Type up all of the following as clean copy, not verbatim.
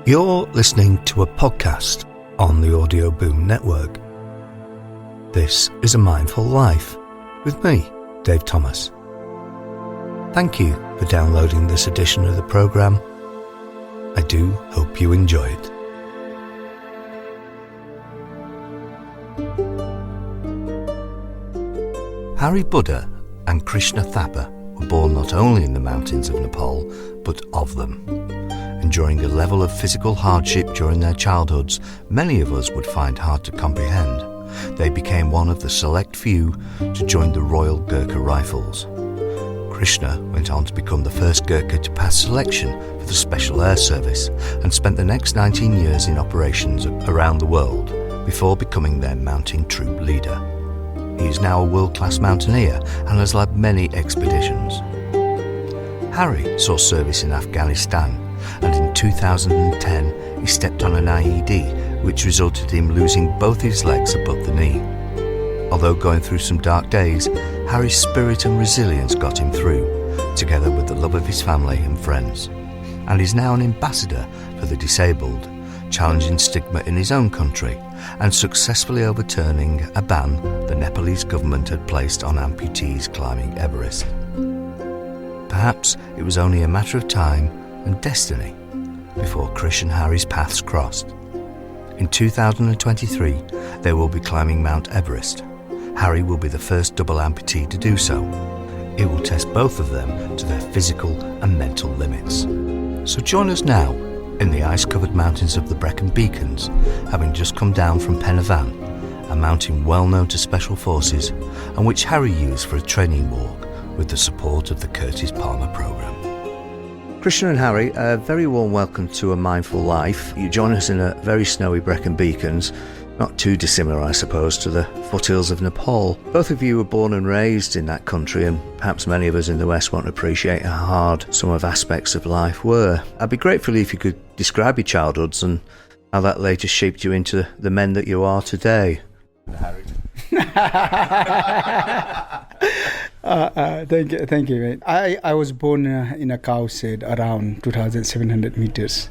You're listening to a podcast on the Audio Boom Network. This is A Mindful Life with me, Dave Thomas. Thank you for downloading this edition of the programme. I do hope you enjoy it. Hari Buddha and Krishna Thapa were born not only in the mountains of Nepal, but of them. Enduring a level of physical hardship during their childhoods many of us would find hard to comprehend, they became one of the select few to join the Royal Gurkha Rifles. Krishna went on to become the first Gurkha to pass selection for the Special Air Service and spent the next 19 years in operations around the world before becoming their mountain troop leader. He is now a world-class mountaineer and has led many expeditions. Hari saw service in Afghanistan, and in 2010 he stepped on an IED which resulted in him losing both his legs above the knee. Although going through some dark days, Hari's spirit and resilience got him through, together with the love of his family and friends. And he's now an ambassador for the disabled, challenging stigma in his own country and successfully overturning a ban the Nepalese government had placed on amputees climbing Everest. Perhaps it was only a matter of time and destiny before Krish and Hari's paths crossed. In 2023, they will be climbing Mount Everest. Hari will be the first double amputee to do so. It will test both of them to their physical and mental limits. So join us now in the ice-covered mountains of the Brecon Beacons, having just come down from Penavan, a mountain well known to Special Forces and which Hari used for a training walk with the support of the Curtis Palmer programme. Krishna and Hari, a very warm welcome to A Mindful Life. You join us in a very snowy Brecon Beacons, not too dissimilar, I suppose, to the foothills of Nepal. Both of you were born and raised in that country, and perhaps many of us in the West won't appreciate how hard some of aspects of life were. I'd be grateful if you could describe your childhoods and how that later shaped you into the men that you are today. Hari. Thank you, mate. I was born in a cow shed around 2,700 meters.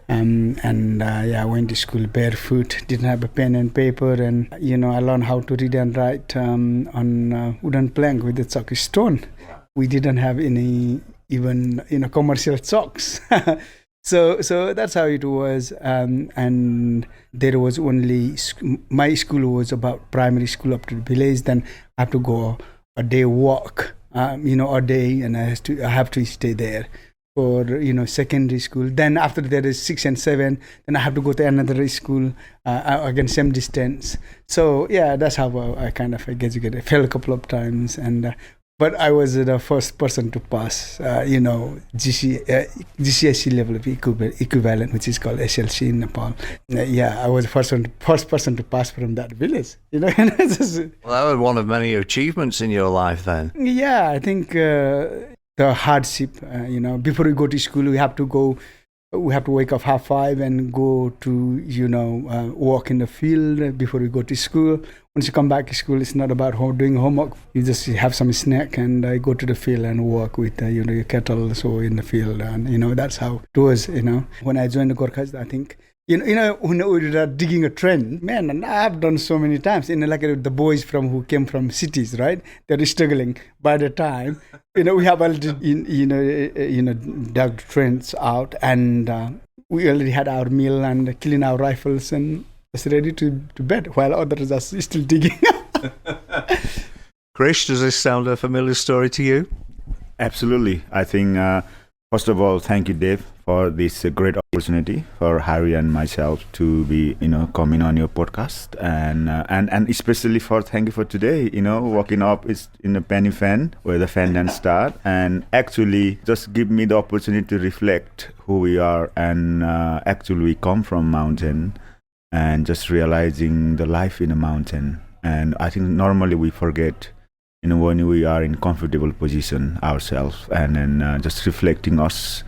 I went to school barefoot, didn't have a pen and paper, and I learned how to read and write on wooden plank with the chalk stone. We didn't have any even commercial chalks. So that's how it was, and there was only my school was about primary school up to the village. Then I have to go a day walk, a day, and I have to stay there for secondary school. Then after that is 6 and 7. Then I have to go to another school again, same distance. So yeah, that's how I kind of educated. I failed a couple of times, and but I was the first person to pass, GCSE level of equivalent, which is called SLC in Nepal. I was the first person to pass from that village. Well, that was one of many achievements in your life then. Yeah, I think the hardship, before we go to school, we have to wake up 5:30 and go to, walk in the field before we go to school. Once you come back to school, it's not about doing homework. You just have some snack and go to the field and work with, your cattle, so in the field. And, that's how it was, When I joined the Gurkhas, I think, when we were digging a trench, man, and I've done so many times, like the boys who came from cities, right? They're struggling. By the time, we have already, dug trench out, and we already had our meal and clean our rifles and was ready to bed, while others are still digging. Krish, does this sound a familiar story to you? Absolutely. I think, first of all, thank you, Dave, for this great opportunity for Hari and myself to be, coming on your podcast, and especially thank you for today, walking up is in a penny fan where the fan didn't start, and actually just give me the opportunity to reflect who we are, and actually we come from mountain, and just realizing the life in a mountain. And I think normally we forget, when we are in comfortable position ourselves, and then just reflecting us,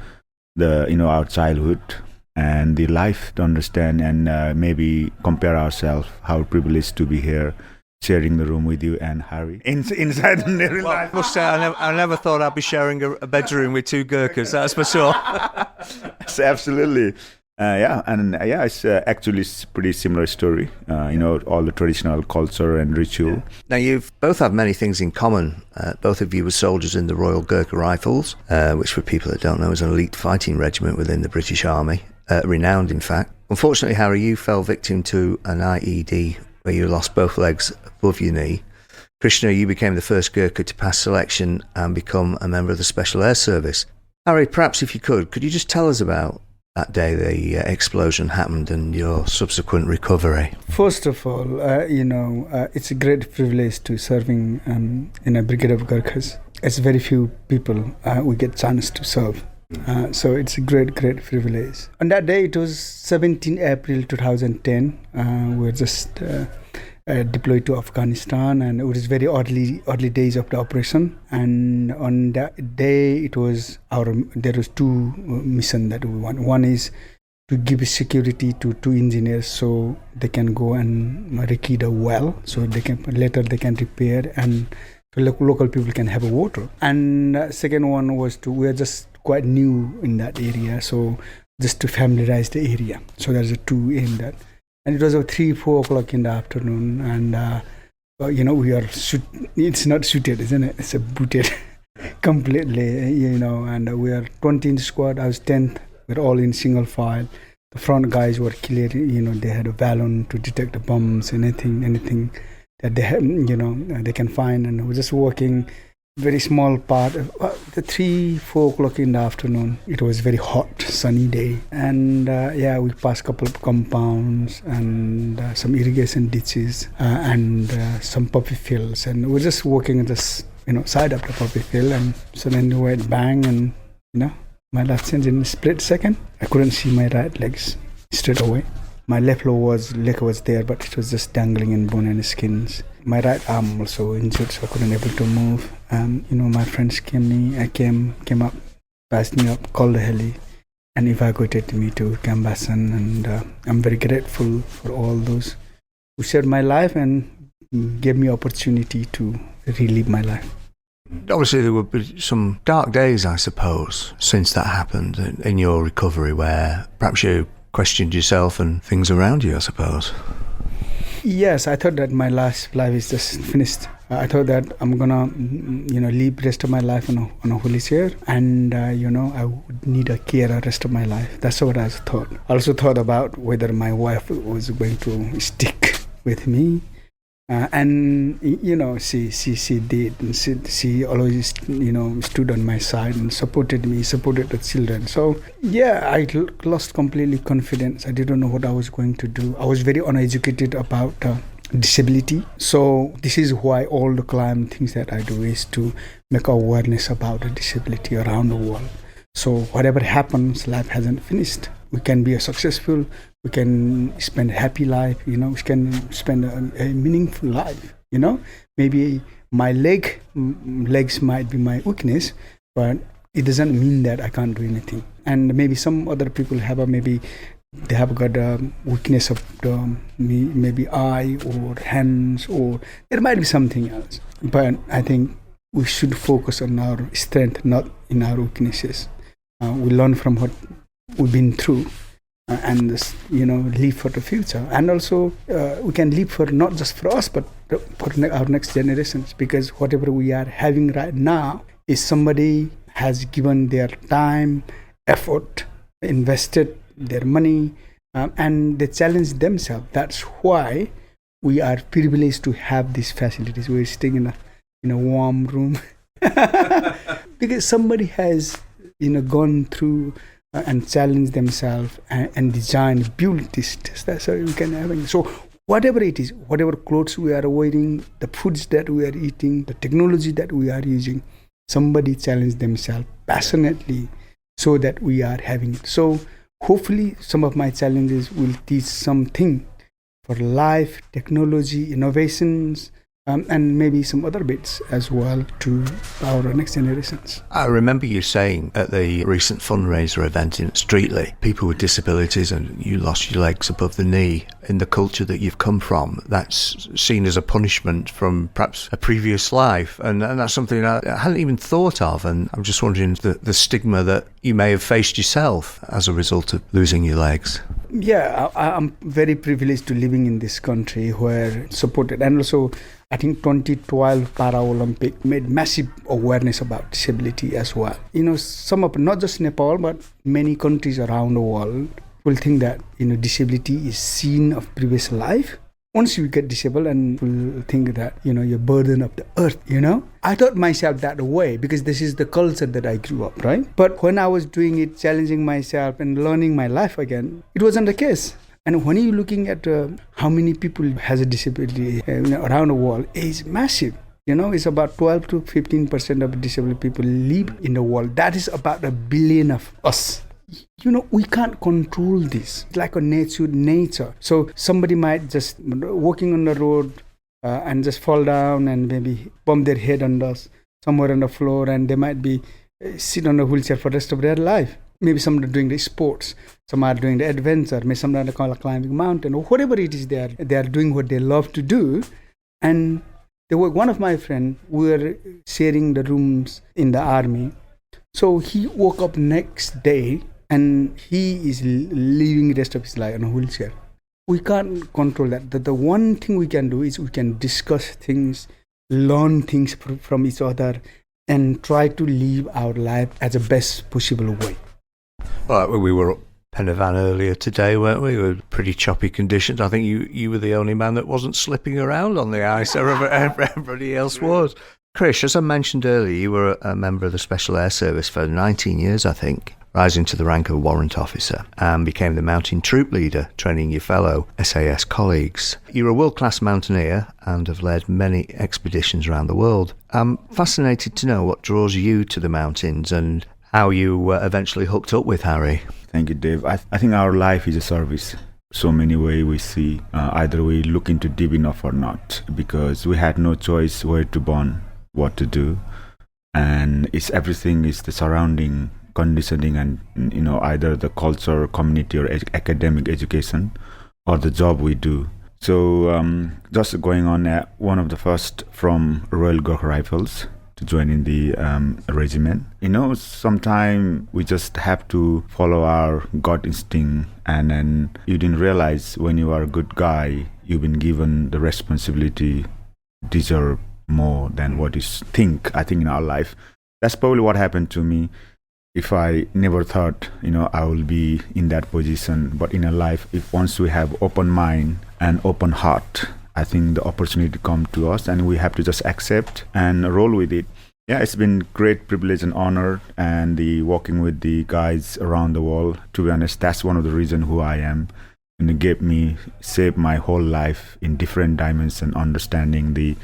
our childhood and the life to understand, and maybe compare ourselves, how privileged to be here, sharing the room with you and Hari inside the real life. I must say, I never thought I'd be sharing a bedroom with two Gurkhas, that's for sure. Absolutely. It's actually pretty similar story. All the traditional culture and ritual. Now, you've both had many things in common. Both of you were soldiers in the Royal Gurkha Rifles, which for people that don't know is an elite fighting regiment within the British Army, renowned in fact. Unfortunately, Harry, you fell victim to an IED where you lost both legs above your knee. Krishna, you became the first Gurkha to pass selection and become a member of the Special Air Service. Harry, perhaps if you could you just tell us about that day the explosion happened and your subsequent recovery? First of all, it's a great privilege to serving in a brigade of Gurkhas. It's very few people we get chance to serve. So it's a great privilege. On that day, it was 17 April 2010. We were just deployed to Afghanistan, and it was very early days of the operation. And on that day, there was two missions that we want. One is to give security to two engineers so they can go and rekey the well, so they can repair, and so local people can have a water. And second one was we are just quite new in that area, so just to familiarize the area. So there's a two in that. And it was 3-4 o'clock in the afternoon, and we are it's not suited, isn't it? It's a booted completely, and we are 20 in the squad. I was 10th. We're all in single file. The front guys were clear, they had a balloon to detect the bombs, anything that they had, they can find. And we're just working very small part of the 3-4 o'clock in the afternoon. It was very hot, sunny day, and we passed a couple of compounds and some irrigation ditches and some poppy fields, and we're just walking at this side of the poppy field, and suddenly went bang, and my left hand in a split second I couldn't see my right legs straight away. My left leg was there, but it was just dangling in bone and skins. My right arm also injured, so I couldn't able to move. My friends came up, passed me up, called the heli, and evacuated me to Cambasan. And I'm very grateful for all those who saved my life and gave me opportunity to relive my life. Obviously, there would be some dark days, I suppose, since that happened in your recovery, where perhaps you questioned yourself and things around you, I suppose. Yes, I thought that my life is just finished. I thought that I'm gonna, live rest of my life on a wheelchair, and I would need a carer rest of my life. That's what I thought. I also thought about whether my wife was going to stick with me, and she did. And she always stood on my side and supported me, supported the children. So I lost completely confidence. I didn't know what I was going to do. I was very uneducated about disability. So this is why all the climb things that I do is to make awareness about the disability around the world. So whatever happens, life hasn't finished. We can be successful. We can spend a happy life. We can spend a meaningful life. Maybe my legs might be my weakness, but it doesn't mean that I can't do anything. And maybe some other people they have got a weakness of maybe eye or hands, or there might be something else. But I think we should focus on our strength, not in our weaknesses. We learn from what we've been through, and live for the future. And also we can live for not just for us, but for our next generations, because whatever we are having right now is somebody has given their time, effort, invested their money, and they challenge themselves. That's why we are privileged to have these facilities. We're staying in a warm room because somebody has gone through and challenged themselves and designed, built this. That's how we can have it. So whatever it is, whatever clothes we are wearing, the foods that we are eating, the technology that we are using, somebody challenged themselves passionately so that we are having it. So hopefully some of my challenges will teach something for life, technology, innovations, and maybe some other bits as well to our next generations. I remember you saying at the recent fundraiser event in Streatley, people with disabilities and you lost your legs above the knee. In the culture that you've come from, that's seen as a punishment from perhaps a previous life, and that's something I hadn't even thought of, and I'm just wondering the stigma that you may have faced yourself as a result of losing your legs. Yeah, I'm very privileged to living in this country where supported, and also I think 2012 Paralympic made massive awareness about disability as well. You know, some of, not just Nepal, but many countries around the world will think that, you know, disability is seen of previous life. Once you get disabled, and people think that, you know, you're burden of the earth, you know. I thought myself that way because this is the culture that I grew up, right? But when I was doing it, challenging myself and learning my life again, it wasn't the case. And when you're looking at how many people has a disability around the world, it's massive. You know, it's about 12 to 15% of disabled people live in the world. That is about 1 billion of us. You know, we can't control this. It's like a nature. So somebody might just walking on the road and just fall down and maybe bump their head on somewhere on the floor, and they might be sit on a wheelchair for the rest of their life. Maybe some are doing the sports, some are doing the adventure, maybe some are climbing mountain, or whatever it is they are doing what they love to do. And there was one of my friends, we were sharing the rooms in the army. So he woke up next day and he is living the rest of his life on a wheelchair. We can't control that. The one thing we can do is we can discuss things, learn things from each other, and try to live our life as the best possible way. Well, we were up Penavan earlier today, weren't we? We were pretty choppy conditions. I think you were the only man that wasn't slipping around on the ice. Everybody else was. Krish, as I mentioned earlier, you were a member of the Special Air Service for 19 years, I think, rising to the rank of warrant officer, and became the mountain troop leader, training your fellow SAS colleagues. You're a world-class mountaineer and have led many expeditions around the world. I'm fascinated to know what draws you to the mountains and how you eventually hooked up with Harry. Thank you, Dave. I think our life is a service. So many ways we see, either we look into deep enough or not, because we had no choice where to born, what to do, and everything is the surrounding conditioning, and you know, either the culture, community, or academic education, or the job we do. So just going on, one of the first from Royal Gurkha Rifles to join in the regiment. You know, sometimes we just have to follow our gut instinct, and then you didn't realize when you are a good guy, you've been given the responsibility, deserve more than what you think. I think in our life, that's probably what happened to me. If I never thought, you know, I will be in that position, but in a life, if once we have open mind and open heart, I think the opportunity come to us, and we have to just accept and roll with it. Yeah, it's been great privilege and honor, and the working with the guys around the world. To be honest, that's one of the reasons who I am, and it gave me, saved my whole life in different dimensions, understanding the,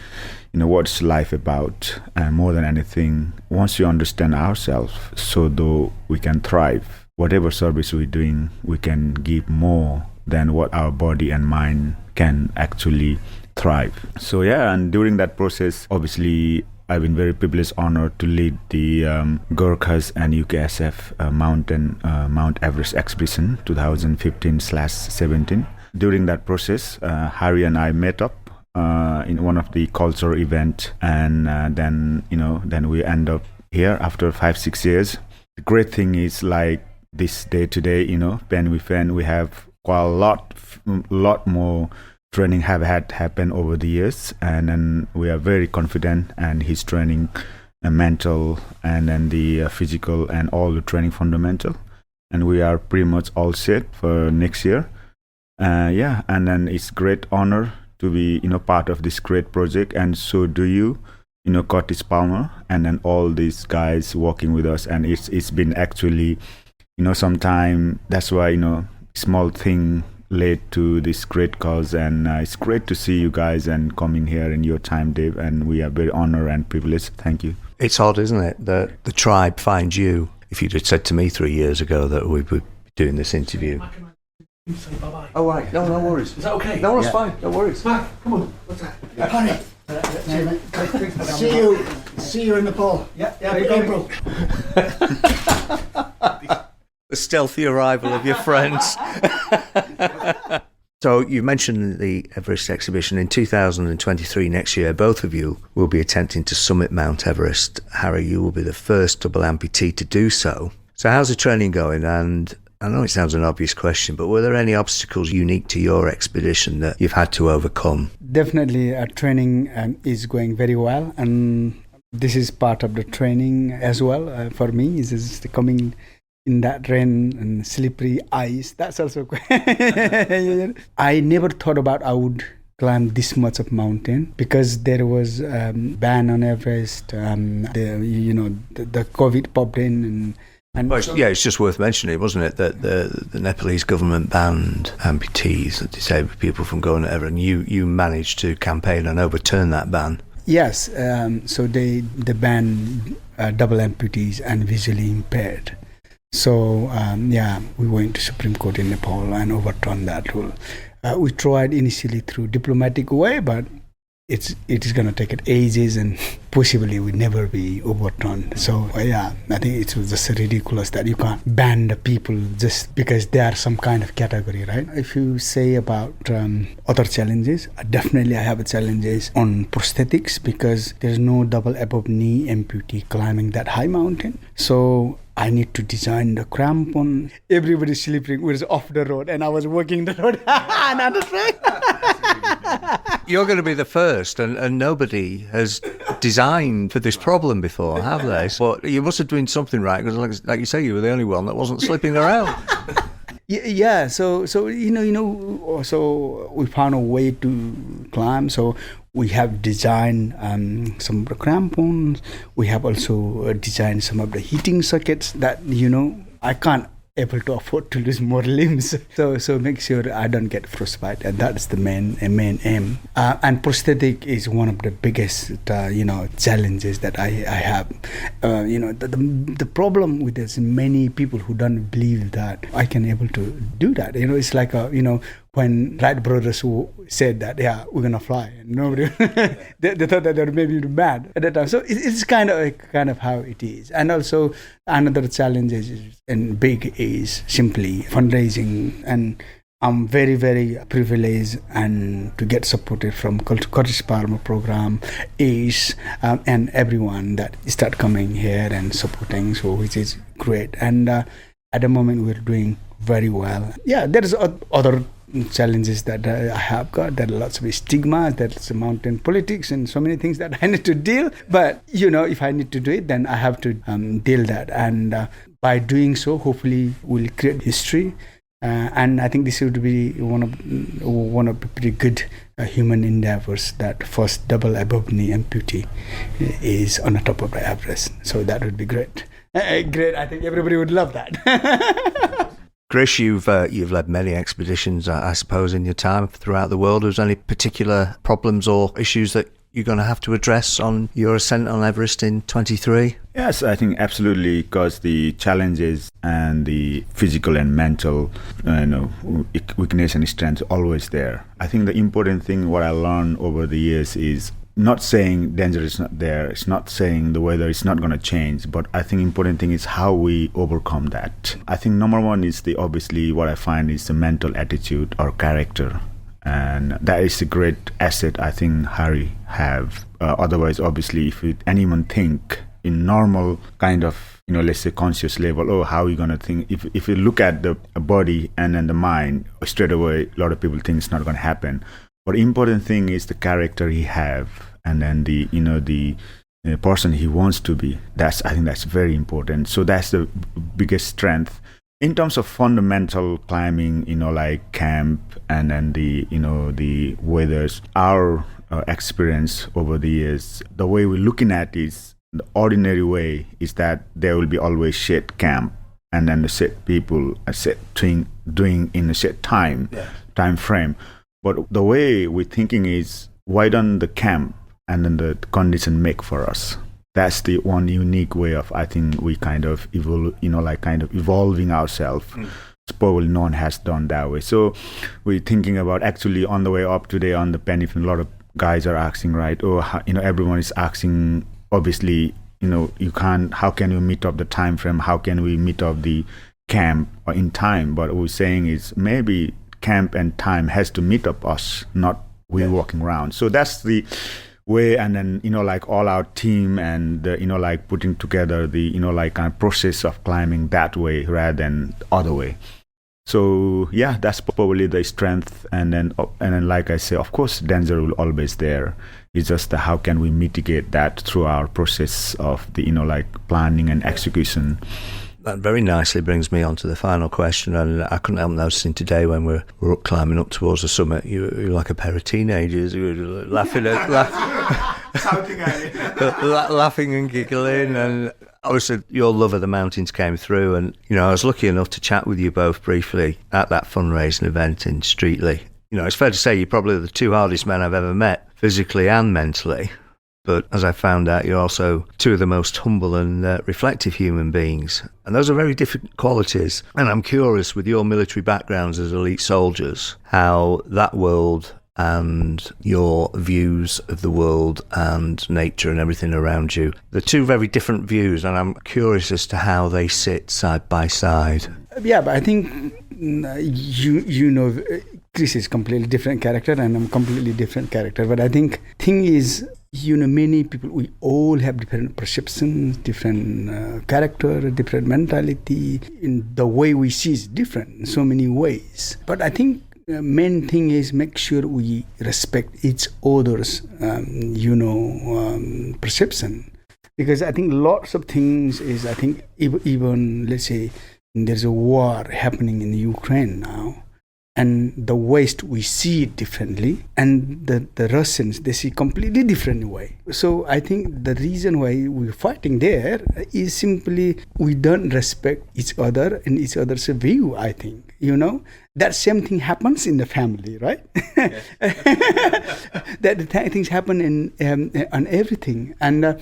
you know, what's life about, and more than anything, once you understand ourselves, so though we can thrive, whatever service we're doing, we can give more than what our body and mind can actually thrive. So yeah, and during that process, obviously, I've been very privileged, honored to lead the Gurkhas and UKSF Mount Everest expedition 2015/17. During that process, Harry and I met up in one of the cultural event, and then we end up here after 5-6 years. The great thing is, like this day today, you know, pen we have quite a lot more training have had happen over the years, and then we are very confident, and his training mental and then the physical and all the training fundamental, and we are pretty much all set for next year. Yeah, and then it's great honor to be, you know, part of this great project, and so do you know, Curtis Palmer, and then all these guys working with us, and it's been actually, you know, sometime that's why, you know, small thing led to this great cause, and it's great to see you guys and come in here in your time, Dave, and we are very honored and privileged. Thank you. It's odd, isn't it, that the tribe finds you. If you'd have said to me 3 years ago that we would be doing this interview. Say bye-bye. Oh, right. No worries. Is that okay? No, that's fine. No worries. Mark, come on. What's that? Harry, See you in Nepal. Yeah, April. The stealthy arrival of your friends. So you mentioned the Everest exhibition. In 2023, next year, both of you will be attempting to summit Mount Everest. Harry, you will be the first double amputee to do so. So how's the training going? And I know it sounds an obvious question, but were there any obstacles unique to your expedition that you've had to overcome? Definitely, training is going very well, and this is part of the training as well for me. Is the coming in that rain and slippery ice. That's also I never thought about I would climb this much of mountain because there was ban on Everest. The COVID popped in it's just worth mentioning, wasn't it, that the Nepalese government banned amputees, disabled people, from going to Everest, and you managed to campaign and overturn that ban. Yes, so they banned double amputees and visually impaired. So, we went to Supreme Court in Nepal and overturned that rule. We tried initially through diplomatic way, but it is going to take it ages and possibly will never be overturned. So, I think it was just ridiculous that you can't ban the people just because they are some kind of category, right? If you say about other challenges, definitely I have challenges on prosthetics because there's no double above knee amputee climbing that high mountain. So I need to design the crampon. Everybody's sleeping. We're off the road, and I was walking the road. You're going to be the first, and nobody has designed for this problem before, have they? But you must have done something right, because like you say, you were the only one that wasn't slipping around. Yeah. So so we found a way to climb. So we have designed some of the crampons. We have also designed some of the heating circuits that I can't able to afford to lose more limbs. So make sure I don't get frostbite, and that's the main aim. And prosthetic is one of the biggest challenges that I have. The problem with this, many people who don't believe that I can able to do that. It's like when Wright brothers said that we're gonna fly, and nobody they thought that they were maybe mad at that time. So it's kind of how it is. And also another challenge and big is simply fundraising, and I'm very, very privileged and to get supported from Kurdish Farmer Program, ACE, and everyone that start coming here and supporting, so which is great. And at the moment we're doing very well. Yeah, there's other challenges that I have got. There are lots of stigma, there's mountain politics and so many things that I need to deal. But if I need to do it, then I have to deal that. And by doing so, hopefully we'll create history. And I think this would be one of the pretty good human endeavors, that first double above knee amputee is on the top of the Everest. So that would be great. Great. I think everybody would love that. Krish, you've led many expeditions, I suppose, in your time throughout the world. Was there any particular problems or issues that you're going to have to address on your ascent on Everest in 23? Yes, I think absolutely, because the challenges and the physical and mental weakness and strength are always there. I think the important thing what I learned over the years is not saying danger is not there, it's not saying the weather is not going to change, but I think important thing is how we overcome that. I think number one is obviously what I find is the mental attitude or character, and that is a great asset I think Harry have. Otherwise, obviously, if anyone think in normal kind of let's say conscious level, how are you going to think? If you look at the body and then the mind, straight away a lot of people think it's not going to happen. But important thing is the character he have, and then the person he wants to be. I think that's very important. So that's the biggest strength. In terms of fundamental climbing, like camp and then the weathers, our experience over the years, the way we're looking at is the ordinary way is that there will be always set camp, and then the set people a set thing doing in a set time frame. But the way we're thinking is, why don't the camp and then the condition make for us? That's the one unique way of, I think, we kind of evolving ourselves. Probably no one has done that way. So we're thinking about actually on the way up today on the Penny, a lot of guys are asking, right? Or everyone is asking. Obviously, you can't. How can you meet up the time frame? How can we meet up the camp or in time? But what we're saying is maybe camp and time has to meet up us, not we walking around. So that's the way. And then like all our team and like putting together the like kind of process of climbing that way rather than the other way. So yeah, that's probably the strength. And then like I say, of course danger will always there. It's just how can we mitigate that through our process of the like planning and execution. That very nicely brings me on to the final question, and I couldn't help noticing today when we're up climbing up towards the summit, you're like a pair of teenagers who were laughing laughing and giggling, and obviously your love of the mountains came through. And I was lucky enough to chat with you both briefly at that fundraising event in Streatley. It's fair to say you're probably the two hardest men I've ever met, physically and mentally. But as I found out, you're also two of the most humble and reflective human beings. And those are very different qualities. And I'm curious, with your military backgrounds as elite soldiers, how that world and your views of the world and nature and everything around you, they're two very different views. And I'm curious as to how they sit side by side. Yeah, but I think, Chris is completely different character and I'm completely different character. But I think thing is, many people, we all have different perceptions, different character, different mentality. In the way we see is different in so many ways. But I think main thing is make sure we respect each other's, perception. Because I think lots of things is, I think even let's say there's a war happening in Ukraine now. And the West, we see it differently. And the Russians, they see completely different way. So I think the reason why we're fighting there is simply we don't respect each other and each other's view, I think. That same thing happens in the family, right? That things happen on everything. And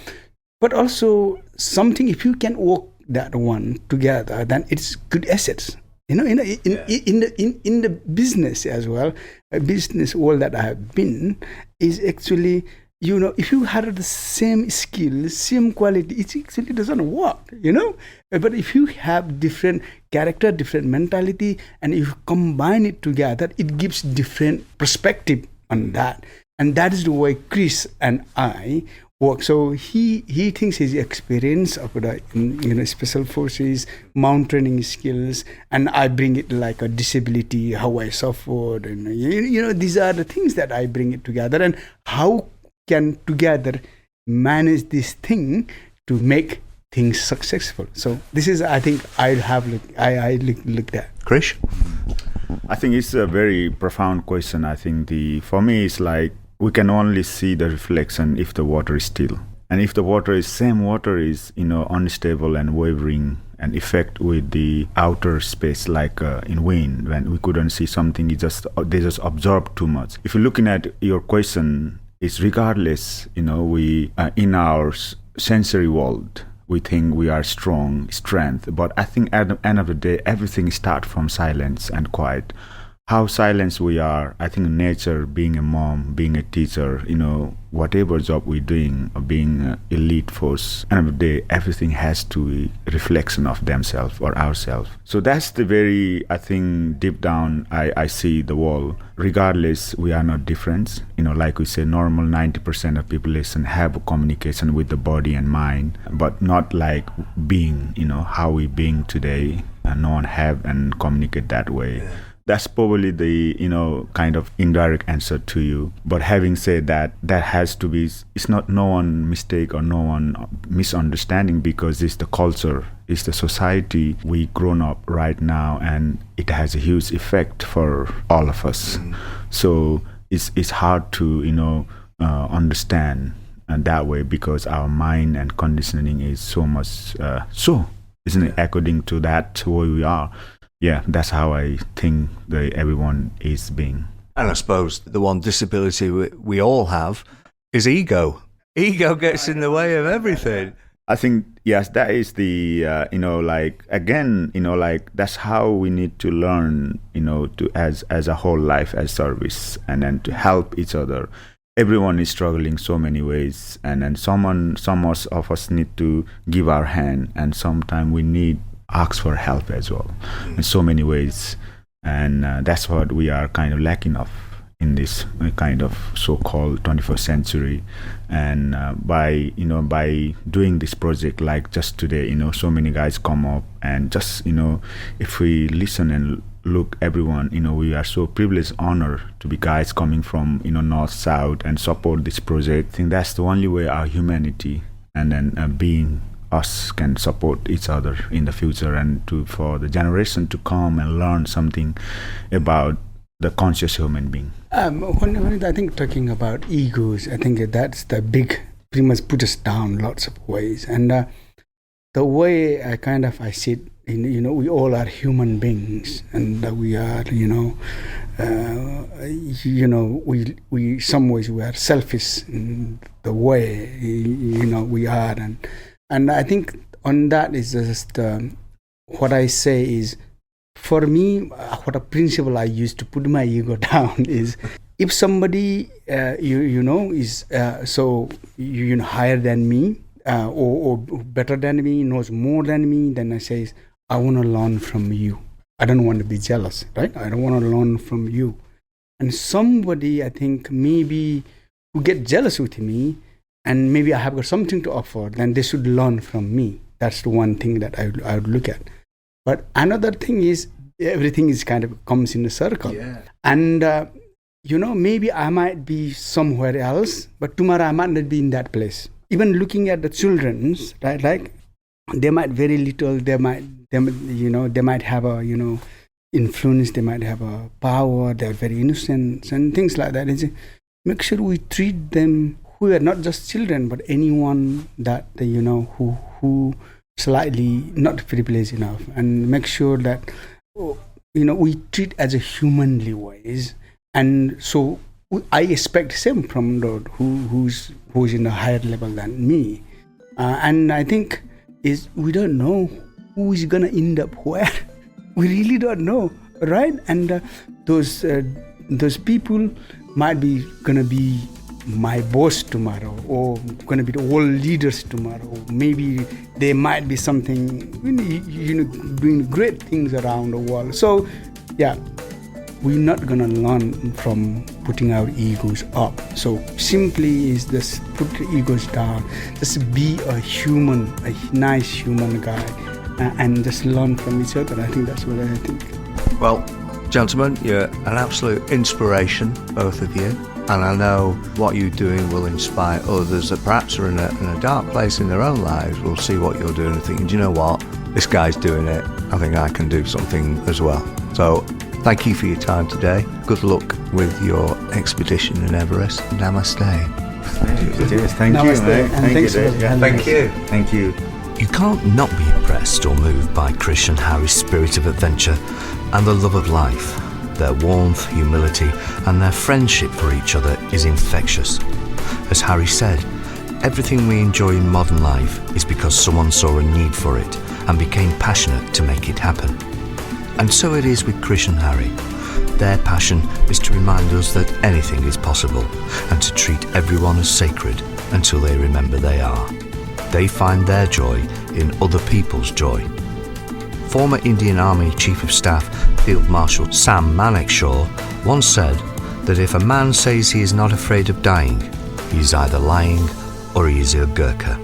but also something, if you can work that one together, then it's good assets. In the business as well, a business world that I have been is actually, if you have the same skill, same quality, it actually doesn't work, But if you have different character, different mentality, and if you combine it together, it gives different perspective on that. And that is the way Chris and I work. So he thinks his experience of the special forces, mountaineering skills, and I bring it like a disability, how I suffered, and these are the things that I bring it together, and how can together manage this thing to make things successful. So this is, I think, I looked at. Krish? I think it's a very profound question. I think for me it's like, we can only see the reflection if the water is still. And if the same water is, unstable and wavering and effect with the outer space, like in wind, when we couldn't see something, they just absorb too much. If you're looking at your question, it's regardless, we in our sensory world, we think we are strength. But I think at the end of the day, everything starts from silence and quiet. How silent we are, I think nature, being a mom, being a teacher, whatever job we're doing, or being an elite force, end of the day, everything has to be a reflection of themselves or ourselves. So that's the very, I think, deep down, I see the world. Regardless, we are not different. Like we say, normal 90% of population have a communication with the body and mind, but not like being, how we being today, and no one have and communicate that way. Yeah. That's probably the, kind of indirect answer to you. But having said that, that has to be, it's not no one mistake or no one misunderstanding, because it's the culture, it's the society we grown up right now, and it has a huge effect for all of us. So it's hard to, understand that way, because our mind and conditioning is so much, isn't it, according to that, where we are. Yeah, that's how I think everyone is being. And I suppose the one disability we all have is ego. Ego gets in the way of everything. I think, yes, that is the, that's how we need to learn, to as a whole life as service, and then to help each other. everyone is struggling so many ways, and some of us need to give our hand, and sometimes we need ask for help as well in so many ways, and that's what we are kind of lacking of in this kind of so-called 21st century. And by doing this project like just today, so many guys come up, and just if we listen and look, everyone, we are so privileged, honored to be guys coming from north, south, and support this project. I think that's the only way our humanity and then being us can support each other in the future, and for the generation to come and learn something about the conscious human being. When I think talking about egos, I think that's the big, pretty much put us down lots of ways. And the way I see it, we all are human beings, and we are, we some ways we are selfish in the way, we are, and I think on that is just what I say is, for me, what a principle I use to put my ego down is, if somebody is higher than me or better than me, knows more than me, then I say, I want to learn from you. I don't want to be jealous, right? I don't want to learn from you. And somebody, I think, maybe who get jealous with me, and maybe I have got something to offer, then they should learn from me. That's the one thing that I would look at. But another thing is, everything is kind of comes in a circle. Yeah. And, maybe I might be somewhere else, but tomorrow I might not be in that place. Even looking at the children's, right? Like, they might very little, they might have a, influence, they might have a power, they're very innocent and things like that. It's, make sure we treat them, who are not just children, but anyone that, who slightly not privileged enough, and make sure that we treat as a humanly ways. And so I expect same from Lord who's in a higher level than me, and I think is we don't know who is gonna end up where. We really don't know, right? And those people might be gonna be my boss tomorrow, or going to be the world leaders tomorrow. Maybe they might be something, doing great things around the world. So, yeah, we're not going to learn from putting our egos up. So simply is just put the egos down. Just be a human, a nice human guy, and just learn from each other. I think that's what I think. Well, gentlemen, you're an absolute inspiration, both of you. And I know what you're doing will inspire others that perhaps are in a dark place in their own lives, will see what you're doing and thinking, do you know what? This guy's doing it. I think I can do something as well. So thank you for your time today. Good luck with your expedition in Everest. Namaste. Cheers. Thank you, mate. Thank you. Thank you. You can't not be impressed or moved by Krish and Harry's spirit of adventure and the love of life. Their warmth, humility, and their friendship for each other is infectious. As Harry said, everything we enjoy in modern life is because someone saw a need for it and became passionate to make it happen. And so it is with Krish and Harry. Their passion is to remind us that anything is possible, and to treat everyone as sacred until they remember they are. They find their joy in other people's joy. Former Indian Army Chief of Staff Field Marshal Sam Manekshaw once said that if a man says he is not afraid of dying, he is either lying or he is a Gurkha.